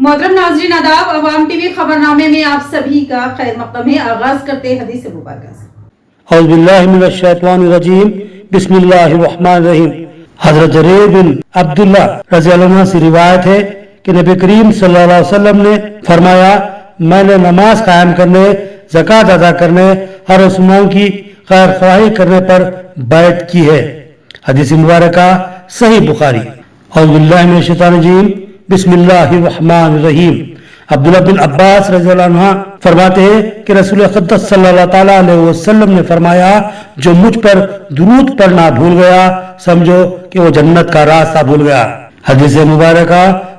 मोहतरम नाज़रीन आदाब, अवाम टीवी खबरनामे में आप सभी का खैर मक़दम है। आगाज करते हैं हदीस मुबारक से। औज़ु बिल्लाहि मिनश शैतानिर रजीम, बिस्मिल्लाहिर रहमानिर रहीम। हज़रत जरीर बिन अब्दुल्लाह रज़ियल्लाहु अन्हु से रिवायत है कि नबी करीम सल्लल्लाहु अलैहि वसल्लम ने फरमाया, मैंने नमाज कायम करने, ज़कात अदा करने, हर मुसलमान की खैर ख्वाही करने पर बैत की है। हदीस मुबारक सही बुखारी। औज़ु बिल्लाहि मिनश शैतानिर रजीम, बिस्मिल्लाहिर रहमानिर रहीम। अब्दुल्लाह बिन अब्बास रज़ियल्लाहु अन्हु फरमाते हैं कि रसूल अक़दस सल्लल्लाहु ताला अलैहि वसल्लम ने फरमाया, जो मुझ पर दुरूद पढ़ना भूल गया, समझो कि वो जन्नत का रास्ता भूल गया। हदीस मुबारक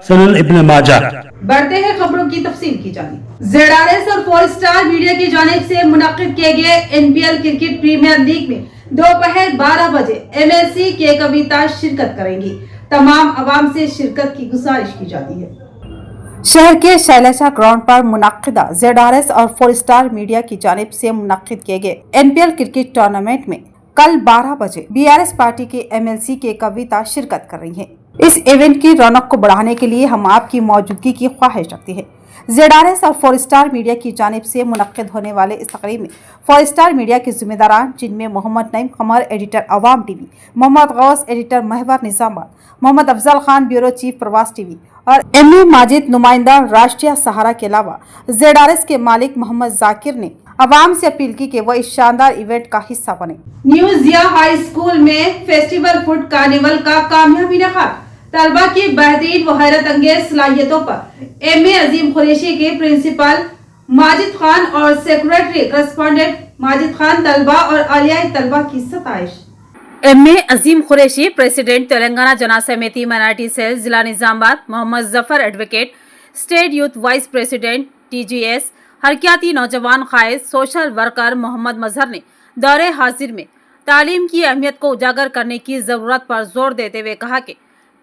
सुनन इब्न माजा। बढ़ते हैं खबरों की तफसील की जानिब। ZRS और 4 स्टार मीडिया की जानिब से मुनक्किद किए गए NPL क्रिकेट प्रीमियर लीग में दोपहर 12 बजे MLC के कविता शिरकत करेंगी। तमाम अवाम से शिरकत की गुजारिश की जाती है। शहर के शैलजा ग्राउंड पर मुनक्किदा ZRS और 4 स्टार मीडिया की जानिब से मुनक्किद किए गए NPL क्रिकेट टूर्नामेंट में कल 12 बजे BRS पार्टी के MLC के कविता शिरकत कर रही हैं। इस इवेंट की रौनक को बढ़ाने के लिए हम आपकी मौजूदगी की ख्वाहिश रखते हैं। ZRS और 4 स्टार मीडिया की जानिब से मुनक्किद होने वाले इस तकरीब में 4 स्टार मीडिया के जिम्मेदारान, जिनमें Mohammed Naeem Qamar editor Awam TV, Mohammed Ghaus editor Mehwar Nizamabad, Mohammed Afzal Khan bureau chief Pravas TV और MA माजिद नुमाइंदा राष्ट्रीय सहारा के अलावा ZRS के मालिक मोहम्मद जाकिर ने अवाम से अपील की कि वह इस शानदार इवेंट का हिस्सा बने। न्यू ज़िया हाई स्कूल में फेस्टिवल फूड कार्निवल का कामयाबी इनेकाद। तलबा की बेहतरीन व हैरत अंगेज सलाहियतों पर MA अजीम कुरैशी के प्रिंसिपल माजिद खान और सेक्रेटरी करस्पॉन्डेंट माजिद खान तलबा और आलिया तलबा की सताइश। MA Azeem Qureshi president Telangana Jana Samithi minority cell जिला Nizamabad, Mohammed Zafar advocate state youth vice president TGS हरकियाती नौजवान कायद सोशल वर्कर मोहम्मद मजहर ने दौरे हाजिर में तालीम की अहमियत को उजागर करने की ज़रूरत पर जोर देते हुए कहा कि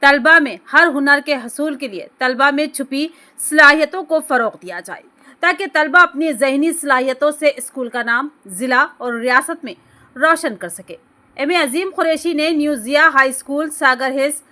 तलबा में हर हुनर के हसूल के लिए तलबा में छुपी सलाहियतों को फ़रोग़ दिया जाए, ताकि तलबा अपनी ज़हनी सलाहियतों से स्कूल का नाम ज़िला और रियासत में रोशन कर सके। MA अजीम कुरैशी ने न्यू ज़िया हाई स्कूल सागर हिल्स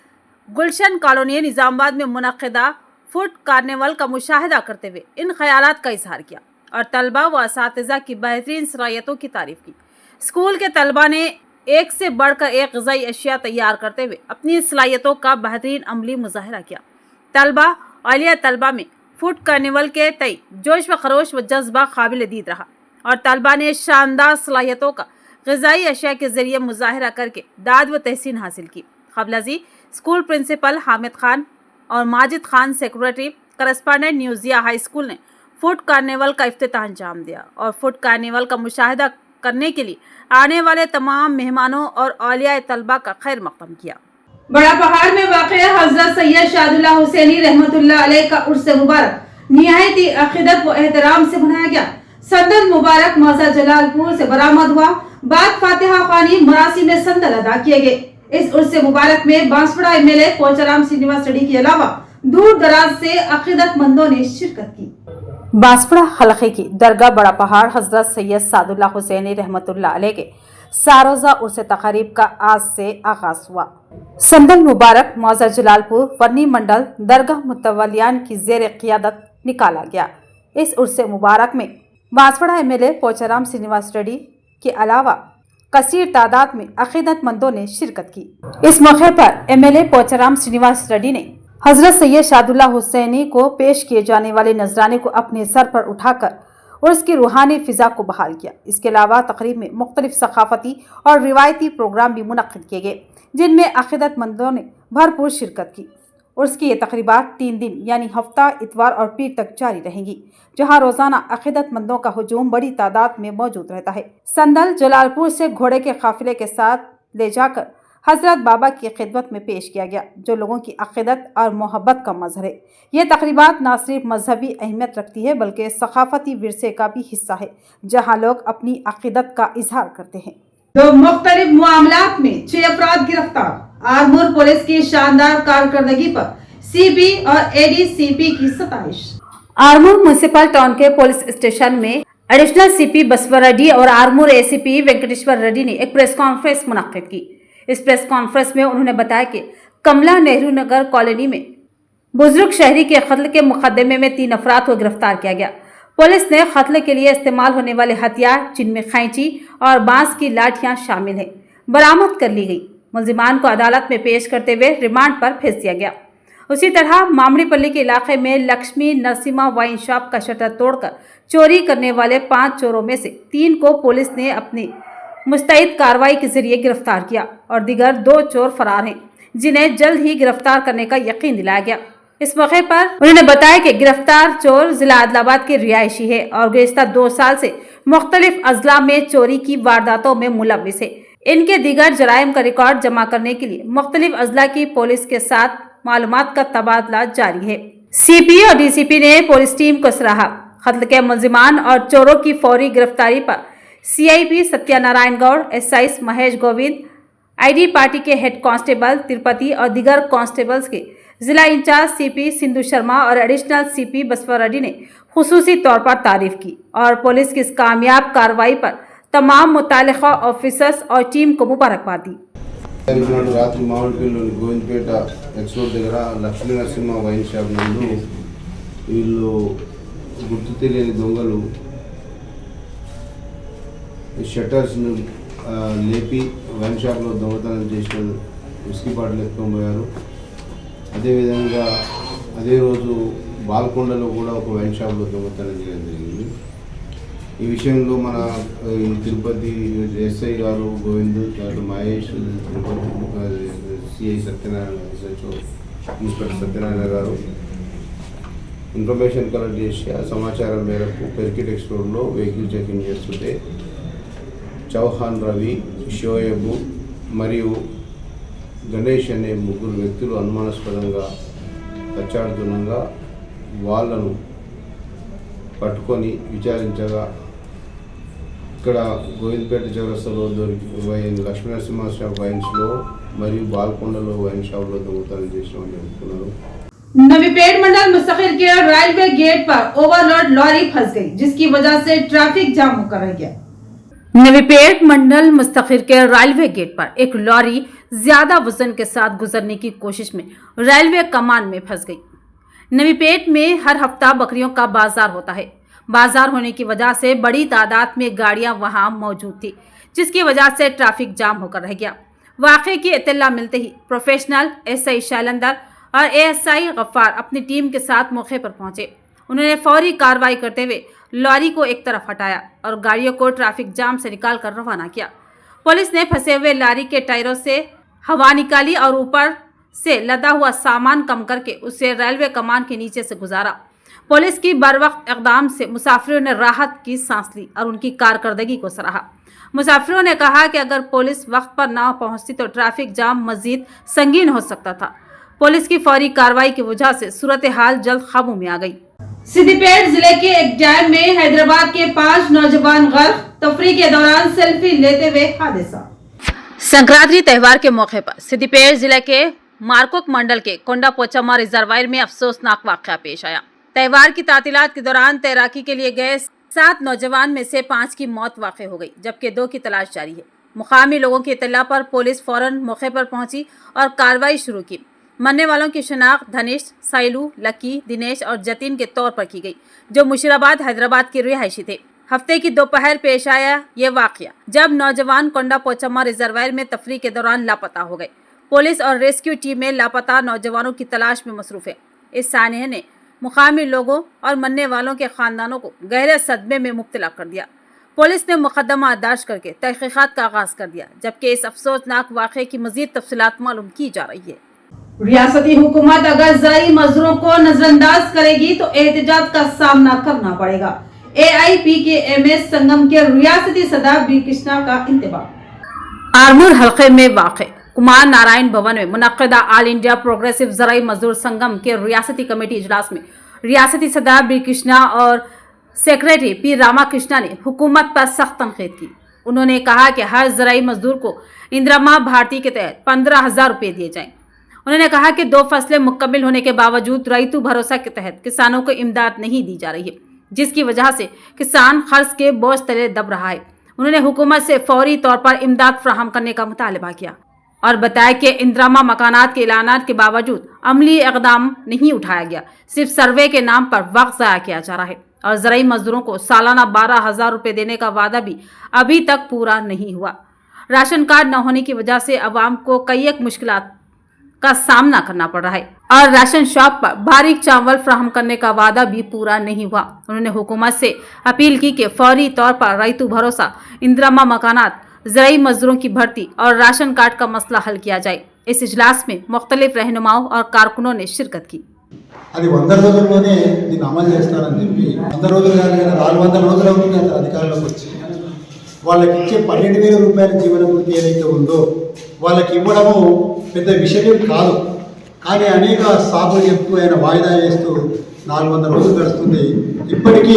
गुलशन कॉलोनी निज़ामाबाद में मुनक्किदा फूड कार्निवल का मुशाहिदा करते हुए इन ख्यालात का इजहार किया और तलबा व असातिज़ा की बेहतरीन सलाहियतों की तारीफ की। स्कूल के तलबा ने एक से बढ़कर एक ग़िज़ाई अशिया तैयार करते हुए अपनी सलाहियतों का बेहतरीन अमली मुज़ाहिरा किया। तलबा आलिया तलबा में फूड कार्निवल के तई जोश व खरोश व जज्बा काबिल दीद रहा और तलबा ने शानदार सलाहियतों का ग़िज़ाई अशिया के ज़रिए मुज़ाहिरा करके दाद व तहसीन हासिल की। क़बलजी स्कूल प्रिंसिपल हामिद खान और Majid Khan secretary correspondent new Zia high school ने फूड कार्निवल का इफ्तिताह अंजाम दिया और फूड कार्निवल का मुशाहिदा करने के लिए आने वाले तमाम मेहमानों और औलिया तलबा का खैर मक़दम किया। बड़ा पहाड़ में वाक़ हज़रत सैयद शादुल्लाह हुसैनी रहमतुल्लाह अलैह का उर्स मुबारक निहायत अक़ीदत व एहतराम से मनाया गया। संदल मुबारक मौजा जलालपुर से बरामद हुआ। बाद फातिहा ख़्वानी मरासी में संदल अदा किए गए। इस उर्स मुबारक में बांसवाड़ा MLA पोचाराम श्रीनिवास रेड्डी के अलावा दूर दराज से अक़ीदतमंदों ने शिरकत की। बांसवाड़ा हलके की दरगाह बड़ा पहाड़ हजरत सैयद सादुल्लाह हुसैनी रहमतुल्लाह अलैह के सारोजा उर्स तक़रीब का आज से आगाज हुआ। संदल मुबारक मौजा जलालपुर वर्नी मंडल दरगाह मुतवलियान की ज़ेर क़ियादत निकाला गया। इस उर्स मुबारक में बांसवाड़ा MLA पोचाराम श्रीनिवास रेड्डी के अलावा कसीर तादाद में अक़ीदतमंदों ने शिरकत की। इस मौके पर MLA पोचाराम श्रीनिवास रेड्डी ने हजरत सैयद शादुल्लाह हुसैनी को पेश किए जाने वाले नजराने को अपने सर पर उठाकर और उसकी रूहानी फिजा को बहाल किया। इसके अलावा तकरीब में मुख्तलिफ सकाफती और रिवायती प्रोग्राम भी मुनक्किद किए गए, जिनमें अक़ीदतमंदों ने भरपूर शिरकत की। उर्स की ये तकरीबात 3 दिन यानी हफ्ता, इतवार और पीर तक जारी रहेंगी, जहां रोजाना अक़ीदतमंदों का हुजूम बड़ी तादाद में मौजूद रहता है। संदल जलालपुर से घोड़े के काफिले के साथ ले जाकर हजरत बाबा की खिदमत में पेश किया गया, जो लोगों की अक़ीदत और मोहब्बत का मज़हर है। ये तकरीबात न सिर्फ मजहबी अहमियत रखती है बल्कि सकाफती विरसे का भी हिस्सा है, जहाँ लोग अपनी अक़ीदत का इजहार करते हैं। तो मुख्तलिफ मामलात में 6 अफराद गिरफ्तार। आरमूर पुलिस की शानदार कारकर्दगी पर CP और ADCP की सताइश। आरमूर म्युनिसिपल टाउन के पुलिस स्टेशन में एडिशनल CP बसवर रेड्डी और आरमूर ACP वेंकटेश्वर रेड्डी ने एक प्रेस कॉन्फ्रेंस मुनक्किद की। इस प्रेस कॉन्फ्रेंस में उन्होंने बताया कि कमला नेहरू नगर कॉलोनी में बुजुर्ग शहरी के कत्ल के मुकदमे में 3 अफराद को गिरफ्तार किया गया। पुलिस ने कत्ल के लिए इस्तेमाल होने वाले हथियार, जिनमें खैंची और बांस की लाठियां शामिल हैं, बरामद कर ली गई। मुलजिमान को अदालत में पेश करते हुए रिमांड पर भेज दिया गया। उसी तरह मामड़ीपल्ली के इलाके में लक्ष्मी नरसिम्हा वाइन शॉप का शटर तोड़कर चोरी करने वाले 5 चोरों में से 3 को पुलिस ने अपनी मुस्तैद कार्रवाई के जरिए गिरफ्तार किया और दीगर 2 चोर फरार हैं, जिन्हें जल्द ही गिरफ्तार करने का यकीन दिलाया गया। इस मौके पर उन्होंने बताया कि गिरफ्तार चोर जिला आदिलाबाद के रिहायशी है और गुज़िश्ता 2 साल से मुख्तलिफ अजला में चोरी की वारदातों में मुलव्विस है। इनके दीगर जराइम का रिकॉर्ड जमा करने के लिए मुख्तलिफ अजला की पुलिस के साथ मालूमात का तबादला जारी है। सीपी और डीसीपी ने पुलिस टीम को सराहा। कत्ल के मुलजिमान और चोरों की फौरी गिरफ्तारी पर CIP Satyanarayana Goud, SI Mahesh Govind, ID party के हेड कांस्टेबल तिरुपति और दीगर कांस्टेबल्स के जिला इंचार्ज सीपी सिंधु शर्मा और एडिशनल सीपी बसवा रेड्डी ने खुसूसी तौर पर तारीफ की और पुलिस की इस कामयाब कार्रवाई पर तमाम मुतालिका ऑफिसर्स और टीम को मुबारकबाद दी। రాత్రి మామిడిపల్లిలోని గోవిందపేట ఎక్స్ రోడ్ దగ్గర లక్ష్మీ నరసింహ వైన్ షాప్ నందు వీళ్ళు గుర్తు తెలియని దొంగలు షట్టర్స్ను లేపి వైన్ షాప్లో దొంగతనం చేసిన విస్కీ బాటిల్ ఎత్తుకొని పోయారు. అదేవిధంగా అదే రోజు బాల్కొండలో కూడా ఒక వైన్ షాప్లో దొంగతనం చేయడం జరిగింది. ఈ విషయంలో మన తిరుపతి ఎస్ఐ గారు Govind, doctor Mahesh, Tirupati CI Satyanarayana, SHO inspector Satyanarayana గారు ఇన్ఫర్మేషన్ కలెక్ట్ చేసి ఆ సమాచారం మేరకు పెర్కిట్ ఎక్స్ రోడ్లో వెహికల్ చెకింగ్ చేస్తుంటే చౌహాన్ రవి, షోయబు మరియు గణేష్ అనే 3 వ్యక్తులు అనుమానాస్పదంగా తచ్చాడుతుండగా వాళ్ళను పట్టుకొని విచారించగా ఇక్కడ గోవిందపేట చౌరస్తాలో లక్ష్మీ నరసింహ షాప్ వైన్స్లో మరియు బాల్కొండలో వైన్ షాప్లో దొంగతనం చేసినామని చెప్తున్నారు. नवीपेट मंडल मुस्तखिर के रेलवे गेट पर ओवरलोड लॉरी फंस गई, जिसकी वजह से ट्रैफिक जाम होकर रह गया। नवीपेट मंडल मुस्तखिर के रेलवे गेट पर एक लॉरी ज्यादा वजन के साथ गुजरने की कोशिश में रेलवे कमान में फंस गई। नवीपेट में हर हफ्ता बकरियों का बाजार होता है। बाजार होने की वजह से बड़ी तादाद में गाड़ियां वहां मौजूद थी, जिसकी वजह से ट्रैफिक जाम होकर रह गया। वाक़े की इत्तला मिलते ही प्रोफेशनल एसआई शैलंदर और एएसआई गफ्फार अपनी टीम के साथ मौके पर पहुंचे। उन्होंने फौरी कार्रवाई करते हुए लॉरी को एक तरफ हटाया और गाड़ियों को ट्रैफिक जाम से निकालकर रवाना किया। पुलिस ने फंसे हुए लॉरी के टायरों से हवा निकाली और ऊपर से लदा हुआ सामान कम करके उसे रेलवे कमान के नीचे से गुजारा। पुलिस की बरवक्त इक़दाम से मुसाफिरों ने राहत की सांस ली और उनकी कारकर्दगी को सराहा। मुसाफिरों ने कहा कि अगर पुलिस वक्त पर ना पहुंचती तो ट्रैफिक जाम मजीद संगीन हो सकता था। पुलिस की फौरी कार्रवाई की वजह से सूरत हाल जल्द काबू में आ गई। सिद्दीपेट जिले के एक डैम में हैदराबाद के 5 नौजवान गर्क, तफरीह के दौरान सेल्फी लेते हुए हादसा। संक्रांति त्यौहार के मौके पर सिद्दीपेट जिले के मारकुक मंडल के कोंडा पोचम्मा रिजर्वायर में अफसोसनाक वाकया पेश आया। त्यौहार की तातीलात के दौरान तैराकी के लिए गए 7 नौजवान में से 5 की मौत वाक़ हो गई, जबकि 2 की तलाश जारी है। मुकामी लोगों की इत्तला पर पुलिस फौरन मौके पर पहुंची और कार्रवाई शुरू की। मरने वालों की शिनाख्त धनेश, साइलू, लकी, दिनेश और जतिन के तौर पर की गई, जो मुशीराबाद हैदराबाद के रिहायशी थे। हफ्ते की दोपहर पेश आया ये वाकया जब नौजवान कोंडा पोचम्मा रिजर्वायर में तफरीह के दौरान लापता हो गए। पुलिस और रेस्क्यू टीमें लापता नौजवानों की तलाश में मसरूफ है। इस सानहे ने मुकामी लोगों और मरने वालों के खानदानों को गहरे सदमे में मुब्तला कर दिया। पुलिस ने मुकदमा दर्ज करके तहकीकात का आगाज कर दिया, जबकि इस अफसोसनाक वाक़े की मजीद तफसीलात मालूम की जा रही है। रियासती हुकूमत अगर ज़राई मजदूरों को नजरअंदाज करेगी तो एहतजाज का सामना करना पड़ेगा। AIPKMS संगम के रियासती सदर बी कृष्णा का इंतबाह। आरमूर हल्के में वाक़ कुमार नारायण भवन में मुनक्किदा ऑल इंडिया प्रोग्रेसिव ज़राई मजदूर संगम के रियासती कमेटी इजलास में रियासती सदर बी कृष्णा और सेक्रेटरी पी रामाकृष्णा ने हुकूमत पर सख्त तनकीद की। उन्होंने कहा कि हर ज़राई मजदूर को इंदिरा भारती के तहत 15,000 रुपये दिए जाएं। उन्होंने कहा कि 2 फसलें मुकम्मल होने के बावजूद रईतु भरोसा के तहत किसानों को इमदाद नहीं दी जा रही है, जिसकी वजह से किसान कर्ज के बोझ तले दब रहा है। उन्होंने हुकूमत से फौरी तौर पर इमदाद फराहम करने का मुतालबा किया। और बताया कि इंदिरामा मकानात के ऐलानात के बावजूद अमली इक़दाम नहीं उठाया गया। सिर्फ सर्वे के नाम पर वक्त ज़ाया किया जा रहा है और ज़राई मजदूरों को सालाना 12,000 रुपये देने का वादा भी अभी तक पूरा नहीं हुआ। राशन कार्ड न होने की वजह से अवाम को कई एक मुश्किलात का सामना करना पड़ रहा है और राशन शॉप पर बारीक चावल फराहम करने का वादा भी पूरा नहीं हुआ। उन्होंने हुकूमत से अपील की कि फौरी तौर पर रईतु भरोसा, इंदिरामा मकानात, ज़राई मजदूरों की भर्ती और राशन कार्ड का मसला हल किया जाए। इस इजलास में मुख्तलिफ रहनुमाओं और कारकुनों ने शिरकत की। అది 100 రోజుల్లోనే దీన్ని అమలు చేస్తారని చెప్పి 100 రోజులు కాదు కదా 400 రోజులు అవుతుంది అతను అధికారంలోకి వచ్చి వాళ్ళకి ఇచ్చే 12,000 రూపాయల జీవన వృత్తి ఏదైతే ఉందో వాళ్ళకి ఇవ్వడము పెద్ద విషయం కాదు. కానీ అనేక సాకులు చెప్తూ ఆయన వాయిదా వేస్తూ 400 రోజులు గడుస్తుంది. ఇప్పటికీ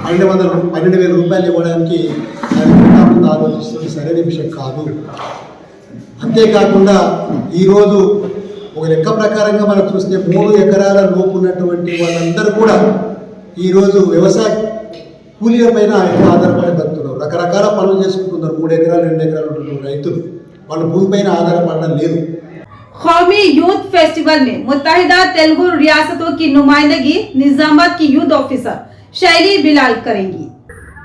12,000 రూపాయలు ఇవ్వడానికి ఆయన ముందు ఆలోచిస్తుంది సరైన విషయం కాదు. అంతేకాకుండా ఈరోజు ఒక లెక్క ప్రకారంగా మనం చూస్తే 3 ఎకరాల లోపు ఉన్నటువంటి వాళ్ళందరూ కూడా ఈరోజు వ్యవసాయ కూలీల పైన ఆధారపడి బతుకుతున్నారు. రకరకాల పనులు చేసుకుంటున్నారు. 3 ఎకరాలు 2 ఎకరాలు ఉంటున్నారు రైతులు. వాళ్ళు భూమిపైన ఆధారపడడం లేదు. कौमी यूथ फेस्टिवल में मुत्तहिदा तेलुगु रियासतों की नुमाइंदगी निजामाबाद की यूथ ऑफिसर शैली बिलाल करेंगी।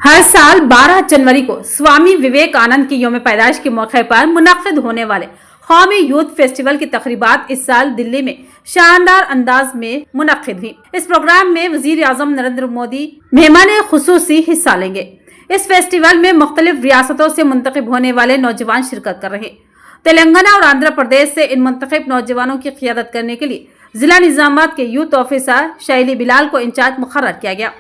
हर साल 12 जनवरी को स्वामी विवेकानंद की यौम पैदाइश के मौके पर मुनक्किद होने वाले कौमी यूथ फेस्टिवल की तकरीबात इस साल दिल्ली में शानदार अंदाज में मुनक्किद हुई। इस प्रोग्राम में वजीर आजम नरेंद्र मोदी मेहमान खुसूसी हिस्सा लेंगे। इस फेस्टिवल में मुख्तलिफ रियासतों से मुंतखब होने वाले नौजवान शिरकत कर रहे हैं। तेलंगाना और आंध्र प्रदेश से इन मुंतखब नौजवानों की क़ियादत करने के लिए जिला निजामाबाद के यूथ ऑफिसर शैली बिलाल को इंचार्ज मुकर्रर किया गया।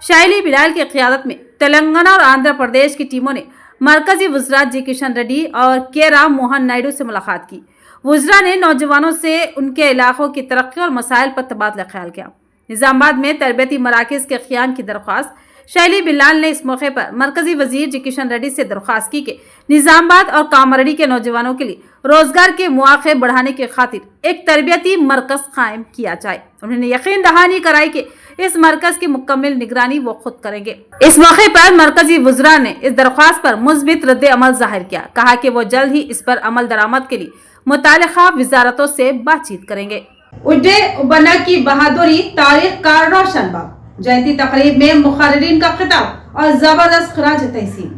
शैली बिलाल की क़ियादत में तेलंगाना और आंध्र प्रदेश की टीमों ने मरकजी वज़रा जी किशन रेड्डी और के राम मोहन नायडू से मुलाकात की। वज़रा ने नौजवानों से उनके इलाकों की तरक्की और मसाइल पर तबादला ख्याल किया। निजामाबाद में तरबियती मराकज़ के क़याम की दरख्वास्त शैली बिलाल ने इस मौके पर मरकजी वजीर जी किशन रेड्डी से दरख्वास्त की कि निजामाबाद और कामारेड्डी के नौजवानों के लिए रोजगार के मौके बढ़ाने की खातिर एक तरबियती मरकज कायम किया जाए। उन्होंने यकीन दहानी कराई कि इस मरकज की मुकम्मल निगरानी वो खुद करेंगे। इस मौके पर मरकजी वज़रा ने इस दरख्वास्त पर मुस्बित रद्द अमल जाहिर किया। कहा कि वो जल्द ही इस पर अमल दरामद के लिए मुतालिका वजारतों से बातचीत करेंगे। उड्डे उबन्ना की बहादुरी तारीख का रोशन बाब। जयंती तकरीब में मुखर्रिरीन का खिताब और जबरदस्त खराज तहसीन।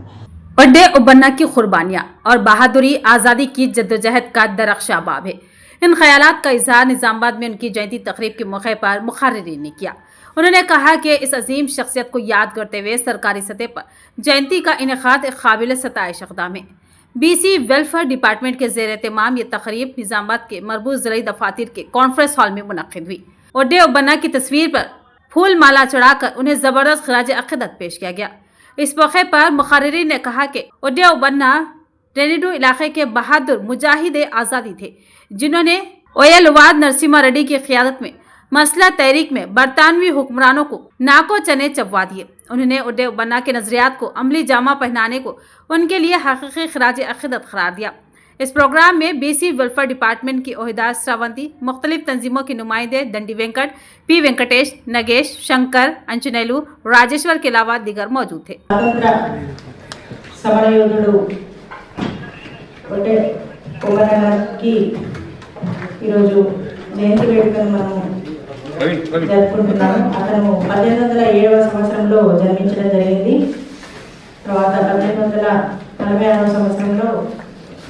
उड्डे उबन्ना की कुर्बानियाँ और बहादुरी आज़ादी की जद्दोजहद का दरख्शा बाब है। इन ख्यालात का इजहार निजामाबाद में उनकी जयंती तकरीब के मौके पर मुखर्रिरीन ने किया। उन्होंने कहा कि इस अजीम शख्सियत को याद करते हुए सरकारी सतह पर जयंती का इनेकाद एक काबिल सताइश इक़दाम है। BC वेलफेयर डिपार्टमेंट के ज़ेर एहतमाम ये तकरीब निजामाबाद के मरबूत ज़राई दफातर के कॉन्फ्रेंस हॉल में मुनक्किद हुई। उड्डे उबन्ना की तस्वीर पर फूल माला चढ़ाकर उन्हें ज़बरदस्त खराज अक़ीदत पेश किया गया। इस मौके पर मुखर्रिरीन ने कहा कि उड्डे उबन्ना रेनिडू इलाके के बहादुर मुजाहिद आज़ादी थे, जिन्होंने ओयलवाद नरसिम्हा रेड्डी की क़ियादत में मसला तहरीक में बरतानवी हुक्मरानों को नाको चने चबवा दिए। उन्होंने उड्डे उबन्ना के नज़रियात को अमली जामा पहनाने को उनके लिए हकीकी खराज अक़ीदत करार दिया। इस प्रोग्राम में BC वेलफेयर डिपार्टमेंट की ओहदेदार श्रावंती, मुख्तलिफ तंजीमों के नुमाइंदे दंडी वेंकट, P वेंकटेश, नगेश, शंकर, अंचनेलू, राजेश्वर के अलावा दीगर मौजूद थे। సమరయోధుడు అంటే ఉబన్నకి ఈరోజు జయంతి వేడుకను మనం జరుపుకుంటున్నాము. అతను 1807వ సంవత్సరంలో జన్మించడం జరిగింది. తర్వాత 1846వ సంవత్సరంలో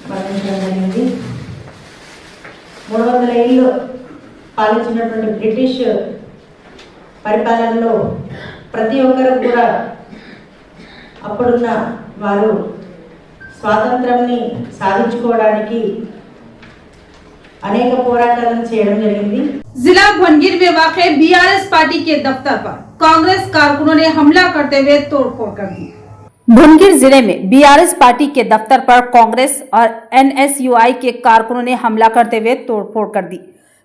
మరణించడం జరిగింది. 300 ఏళ్ళు పాలించినటువంటి బ్రిటిష్ పరిపాలనలో ప్రతి ఒక్కరు కూడా అప్పుడున్న వారు స్వాతంత్రాన్ని సాధించుకోవడానికి అనేక పోరాటాలను చేయడం జరిగింది. जिला भुवनगिर में वाक़े BRS पार्टी के दफ्तर पर कांग्रेस कारकुनों ने हमला करते हुए तोड़फोड़ कर दी। भुवनगिर जिले में BRS पार्टी के दफ्तर पर कांग्रेस और NSUI के कारकुनों ने हमला करते हुए तोड़फोड़ कर दी।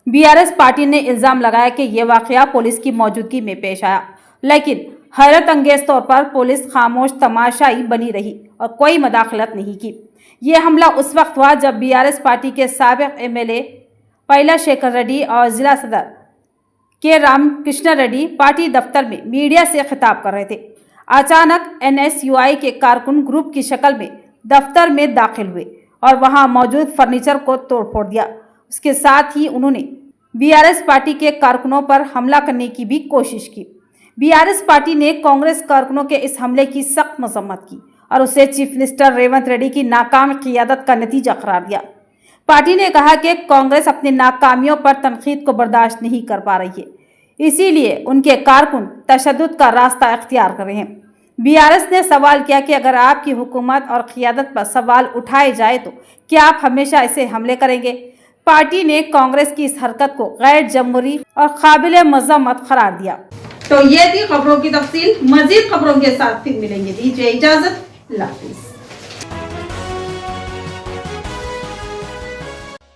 BRS पार्टी ने इल्जाम लगाया कि यह वाकया पुलिस की मौजूदगी में पेश आया, लेकिन हैरत अंगेज तौर पर पुलिस खामोश तमाशाई बनी रही और कोई मदाखलत नहीं की। ये हमला उस वक्त हुआ जब BRS पार्टी के साबिक MLA पैला शेखर रेड्डी और जिला सदर के राम कृष्ण रेड्डी पार्टी दफ्तर में मीडिया से खिताब कर रहे थे। अचानक NSUI के कारकुन ग्रुप की शक्ल में दफ्तर में दाखिल हुए। और वहां मौजूद फर्नीचर को तोड़ फोड़ दिया। उसके साथ ही उन्होंने बीआरएस पार्टी के कारकुनों पर हमला करने की भी कोशिश की। बीआरएस पार्टी ने कांग्रेस कारकुनों के इस हमले की सख्त मजम्मत की और उसे चीफ मिनिस्टर रेवंत रेड्डी की नाकाम क़ियादत का नतीजा करार दिया। पार्टी ने कहा कि कांग्रेस अपनी नाकामियों पर तनकीद को बर्दाश्त नहीं कर पा रही है, इसीलिए उनके कारकुन तशद्दुद का रास्ता इख्तियार कर रहे हैं। बीआरएस ने सवाल किया कि अगर आपकी हुकूमत और क़ियादत पर सवाल उठाए जाए तो क्या आप हमेशा ऐसे हमले करेंगे? पार्टी ने कांग्रेस की इस हरकत को गैर जमहूरी और काबिल मजम्मत करार दिया। तो ये थी खबरों की तफसील। मजीद खबरों के साथ फिर मिलेंगे। दीजिए इजाजत। अल्लाह हाफिज़।